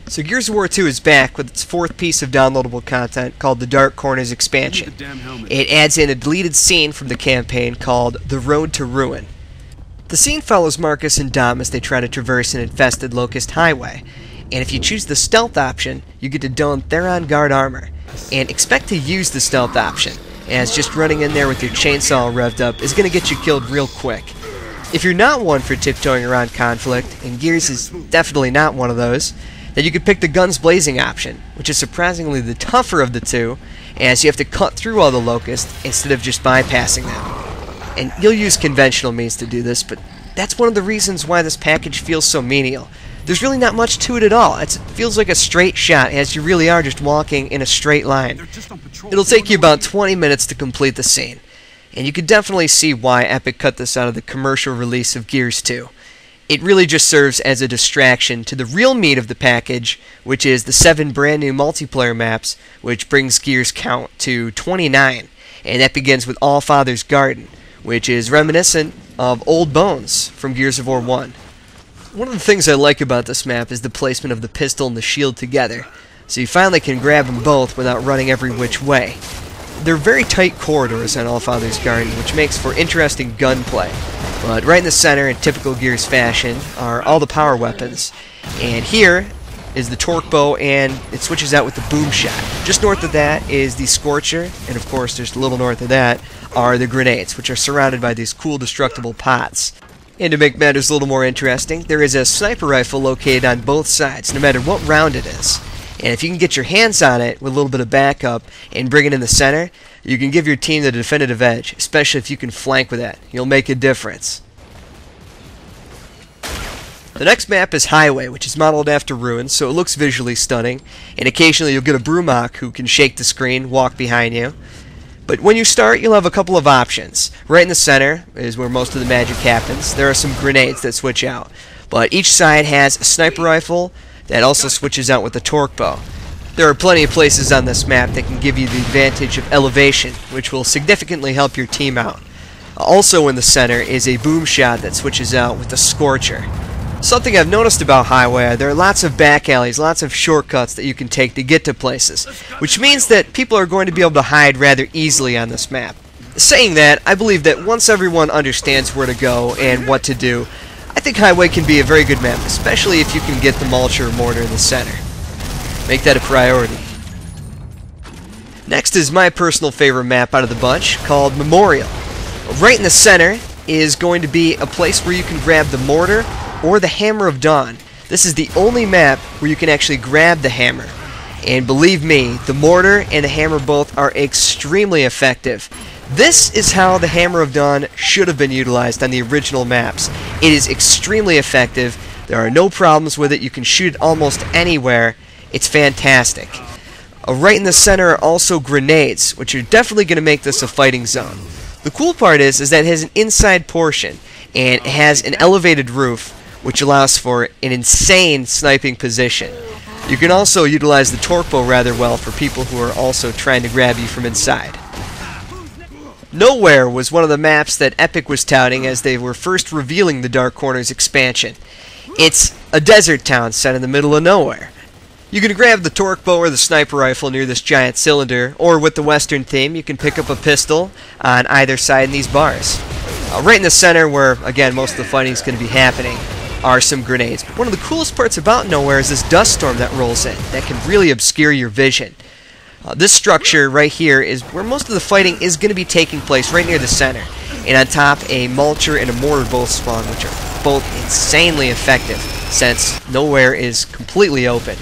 So Gears of War 2 is back with its fourth piece of downloadable content called the Dark Corners expansion. It adds in a deleted scene from the campaign called The Road to Ruin. The scene follows Marcus and Dom as they try to traverse an infested Locust highway, and if you choose the stealth option, you get to don Theron Guard armor, and expect to use the stealth option, as just running in there with your chainsaw revved up is going to get you killed real quick. If you're not one for tiptoeing around conflict, and Gears is definitely not one of those, then you could pick the guns blazing option, which is surprisingly the tougher of the two, as you have to cut through all the Locusts instead of just bypassing them. And you'll use conventional means to do this, but that's one of the reasons why this package feels so menial. There's really not much to it at all. It feels like a straight shot, as you really are just walking in a straight line. It'll take you about 20 minutes to complete the scene, and you can definitely see why Epic cut this out of the commercial release of Gears 2. It really just serves as a distraction to the real meat of the package, which is the 7 brand new multiplayer maps, which brings Gears' count to 29, and that begins with Allfather's Garden, which is reminiscent of Old Bones from Gears of War 1. One of the things I like about this map is the placement of the pistol and the shield together, so you finally can grab them both without running every which way. They're very tight corridors on Allfather's Garden, which makes for interesting gunplay. But right in the center, in typical Gears fashion, are all the power weapons. And here is the torque bow, and it switches out with the boom shot. Just north of that is the Scorcher, and of course just a little north of that are the grenades, which are surrounded by these cool destructible pots. And to make matters a little more interesting, there is a sniper rifle located on both sides, no matter what round it is. And if you can get your hands on it with a little bit of backup and bring it in the center, you can give your team the definitive edge, especially if you can flank with that. You'll make a difference. The next map is Highway, which is modeled after Ruin, so it looks visually stunning, and occasionally you'll get a Brumach who can shake the screen, walk behind you. But when you start, you'll have a couple of options. Right in the center is where most of the magic happens. There are some grenades that switch out, but each side has a sniper rifle that also switches out with the torque bow. There are plenty of places on this map that can give you the advantage of elevation, which will significantly help your team out. Also in the center is a boom shot that switches out with the Scorcher. Something I've noticed about Highway, there are lots of back alleys, lots of shortcuts that you can take to get to places, which means that people are going to be able to hide rather easily on this map. Saying that, I believe that once everyone understands where to go and what to do, I think Highway can be a very good map, especially if you can get the Mulcher Mortar in the center. Make that a priority. Next is my personal favorite map out of the bunch, called Memorial. Right in the center is going to be a place where you can grab the Mortar or the Hammer of Dawn. This is the only map where you can actually grab the hammer. And believe me, the Mortar and the Hammer both are extremely effective. This is how the Hammer of Dawn should have been utilized on the original maps. It is extremely effective. There are no problems with it. You can shoot it almost anywhere. It's fantastic. Right in the center are also grenades, which are definitely going to make this a fighting zone. The cool part is that it has an inside portion, and it has an elevated roof, which allows for an insane sniping position. You can also utilize the torque bow rather well for people who are also trying to grab you from inside. Nowhere was one of the maps that Epic was touting as they were first revealing the Dark Corners expansion. It's a desert town set in the middle of nowhere. You can grab the torque bow or the sniper rifle near this giant cylinder, or with the Western theme, you can pick up a pistol on either side in these bars. Right in the center, where, again, most of the fighting is going to be happening, are some grenades. But one of the coolest parts about Nowhere is this dust storm that rolls in that can really obscure your vision. This structure right here is where most of the fighting is going to be taking place, right near the center. And on top, a Mulcher and a Mortar both spawn, which are both insanely effective, since Nowhere is completely open.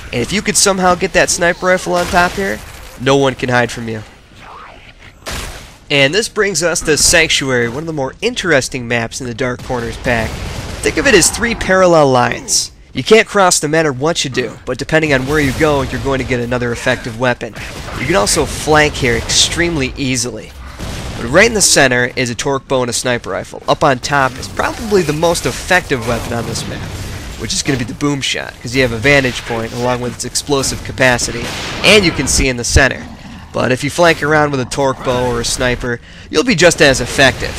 And if you could somehow get that sniper rifle on top here, no one can hide from you. And this brings us to Sanctuary, one of the more interesting maps in the Dark Corners pack. Think of it as 3 parallel lines. You can't cross no matter what you do, but depending on where you go, you're going to get another effective weapon. You can also flank here extremely easily. But right in the center is a torque bow and a sniper rifle. Up on top is probably the most effective weapon on this map, which is going to be the boom shot, because you have a vantage point along with its explosive capacity, and you can see in the center. But if you flank around with a torque bow or a sniper, you'll be just as effective.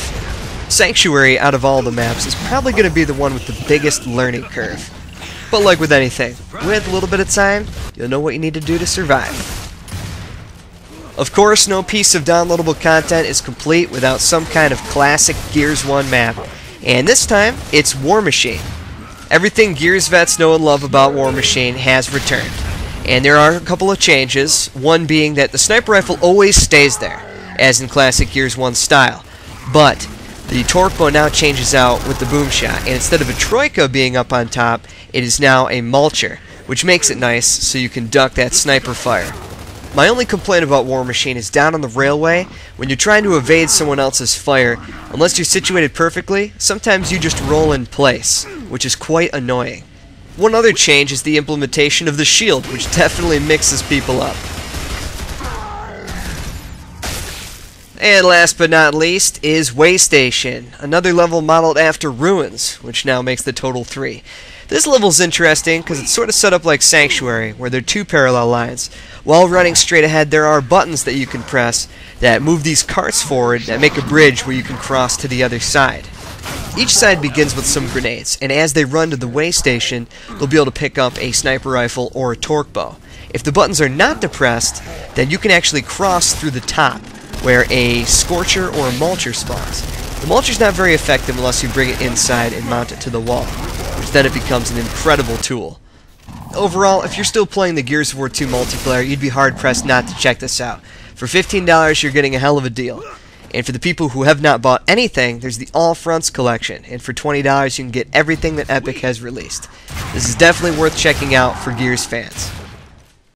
Sanctuary, out of all the maps, is probably going to be the one with the biggest learning curve. But like with anything, with a little bit of time, you'll know what you need to do to survive. Of course, no piece of downloadable content is complete without some kind of classic Gears 1 map. And this time, it's War Machine. Everything Gears vets know and love about War Machine has returned. And there are a couple of changes, one being that the sniper rifle always stays there, as in classic Gears 1 style. But the torque bow now changes out with the boom shot, and instead of a troika being up on top, it is now a mulcher, which makes it nice so you can duck that sniper fire. My only complaint about War Machine is down on the railway, when you're trying to evade someone else's fire, unless you're situated perfectly, sometimes you just roll in place, which is quite annoying. One other change is the implementation of the shield, which definitely mixes people up. And last but not least is Waystation, another level modeled after Ruins, which now makes the total 3. This level's interesting because it's sort of set up like Sanctuary, where there are 2 parallel lines. While running straight ahead, there are buttons that you can press that move these carts forward that make a bridge where you can cross to the other side. Each side begins with some grenades, and as they run to the Waystation, they'll be able to pick up a sniper rifle or a torque bow. If the buttons are not depressed, then you can actually cross through the top, where a Scorcher or a Mulcher spawns. The Mulcher's not very effective unless you bring it inside and mount it to the wall, which then it becomes an incredible tool. Overall, if you're still playing the Gears of War 2 multiplayer, you'd be hard-pressed not to check this out. For $15, you're getting a hell of a deal. And for the people who have not bought anything, there's the All Fronts collection, and for $20 you can get everything that Epic has released. This is definitely worth checking out for Gears fans.